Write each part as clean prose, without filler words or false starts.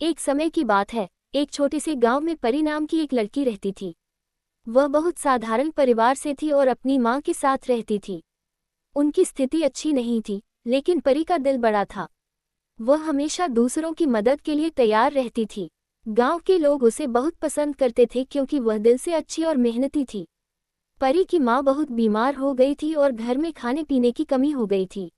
एक समय की बात है, एक छोटे से गांव में परी नाम की एक लड़की रहती थी। वह बहुत साधारण परिवार से थी और अपनी माँ के साथ रहती थी। उनकी स्थिति अच्छी नहीं थी, लेकिन परी का दिल बड़ा था। वह हमेशा दूसरों की मदद के लिए तैयार रहती थी। गांव के लोग उसे बहुत पसंद करते थे क्योंकि वह दिल से अच्छी और मेहनती थी। परी की माँ बहुत बीमार हो गई थी और घर में खाने पीने की कमी हो गई थी।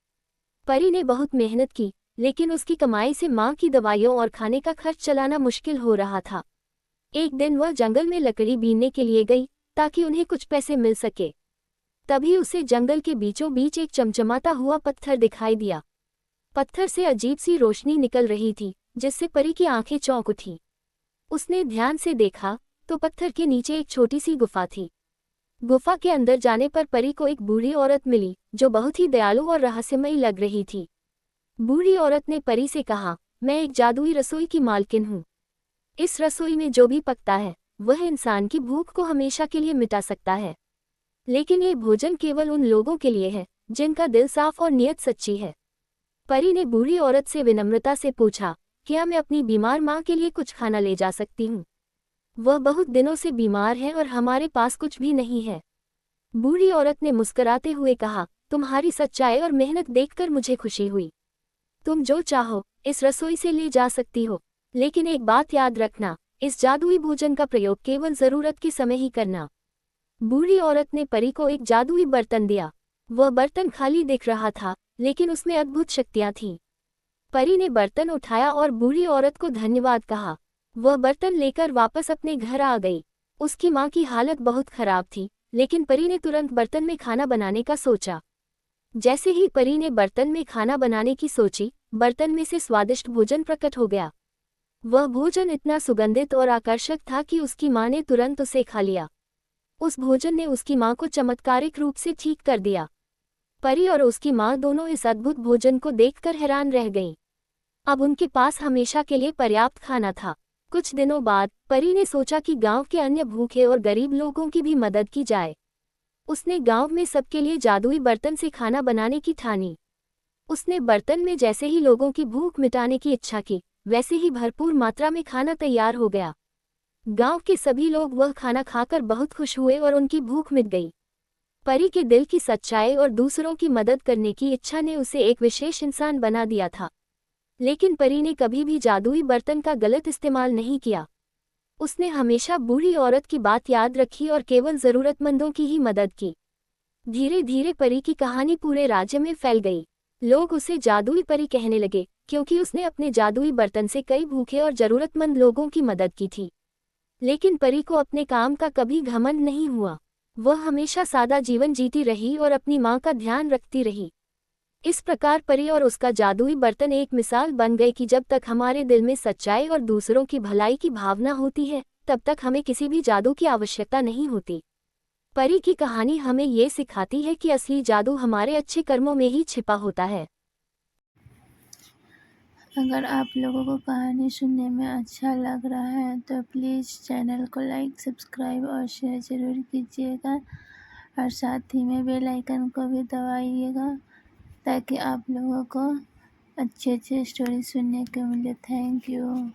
परी ने बहुत मेहनत की, लेकिन उसकी कमाई से माँ की दवाइयों और खाने का खर्च चलाना मुश्किल हो रहा था। एक दिन वह जंगल में लकड़ी बीनने के लिए गई, ताकि उन्हें कुछ पैसे मिल सके। तभी उसे जंगल के बीचों बीच एक चमचमाता हुआ पत्थर दिखाई दिया। पत्थर से अजीब सी रोशनी निकल रही थी, जिससे परी की आंखें चौंक उठी। उसने ध्यान से देखा तो पत्थर के नीचे एक छोटी सी गुफा थी। गुफा के अंदर जाने पर परी को एक बूढ़ी औरत मिली, जो बहुत ही दयालु और रहस्यमयी लग रही थी। बूढ़ी औरत ने परी से कहा, मैं एक जादुई रसोई की मालकिन हूँ। इस रसोई में जो भी पकता है, वह इंसान की भूख को हमेशा के लिए मिटा सकता है। लेकिन ये भोजन केवल उन लोगों के लिए है, जिनका दिल साफ और नियत सच्ची है। परी ने बूढ़ी औरत से विनम्रता से पूछा, क्या मैं अपनी बीमार माँ के लिए कुछ खाना ले जा सकती हूँ? वह बहुत दिनों से बीमार है और हमारे पास कुछ भी नहीं है। बूढ़ी औरत ने मुस्कुराते हुए कहा, तुम्हारी सच्चाई और मेहनत देखकर मुझे खुशी हुई। तुम जो चाहो इस रसोई से ले जा सकती हो, लेकिन एक बात याद रखना, इस जादुई भोजन का प्रयोग केवल जरूरत के समय ही करना। बूढ़ी औरत ने परी को एक जादुई बर्तन दिया। वह बर्तन खाली दिख रहा था, लेकिन उसमें अद्भुत शक्तियां थीं। परी ने बर्तन उठाया और बूढ़ी औरत को धन्यवाद कहा। वह बर्तन लेकर वापस अपने घर आ गई। उसकी माँ की हालत बहुत खराब थी, लेकिन परी ने तुरंत बर्तन में खाना बनाने का सोचा। जैसे ही परी ने बर्तन में खाना बनाने की सोची, बर्तन में से स्वादिष्ट भोजन प्रकट हो गया। वह भोजन इतना सुगंधित और आकर्षक था कि उसकी माँ ने तुरंत उसे खा लिया। उस भोजन ने उसकी माँ को चमत्कारिक रूप से ठीक कर दिया। परी और उसकी माँ दोनों इस अद्भुत भोजन को देखकर हैरान रह गईं। अब उनके पास हमेशा के लिए पर्याप्त खाना था। कुछ दिनों बाद परी ने सोचा कि गांव के अन्य भूखे और गरीब लोगों की भी मदद की जाए। उसने गांव में सबके लिए जादुई बर्तन से खाना बनाने की ठानी। उसने बर्तन में जैसे ही लोगों की भूख मिटाने की इच्छा की, वैसे ही भरपूर मात्रा में खाना तैयार हो गया। गांव के सभी लोग वह खाना खाकर बहुत खुश हुए और उनकी भूख मिट गई। परी के दिल की सच्चाई और दूसरों की मदद करने की इच्छा ने उसे एक विशेष इंसान बना दिया था। लेकिन परी ने कभी भी जादुई बर्तन का गलत इस्तेमाल नहीं किया। उसने हमेशा बूढ़ी औरत की बात याद रखी और केवल जरूरतमंदों की ही मदद की। धीरे धीरे परी की कहानी पूरे राज्य में फैल गई। लोग उसे जादुई परी कहने लगे, क्योंकि उसने अपने जादुई बर्तन से कई भूखे और जरूरतमंद लोगों की मदद की थी। लेकिन परी को अपने काम का कभी घमंड नहीं हुआ। वह हमेशा सादा जीवन जीती रही और अपनी माँ का ध्यान रखती रही। इस प्रकार परी और उसका जादुई बर्तन एक मिसाल बन गए कि जब तक हमारे दिल में सच्चाई और दूसरों की भलाई की भावना होती है, तब तक हमें किसी भी जादू की आवश्यकता नहीं होती। परी की कहानी हमें ये सिखाती है कि असली जादू हमारे अच्छे कर्मों में ही छिपा होता है। अगर आप लोगों को कहानी सुनने में अच्छा लग रहा है तो प्लीज़ चैनल को लाइक, सब्सक्राइब और शेयर ज़रूर कीजिएगा और साथ ही में बेल आइकन को भी दबाइएगा, ताकि आप लोगों को अच्छे अच्छे स्टोरी सुनने को मिले। Thank you.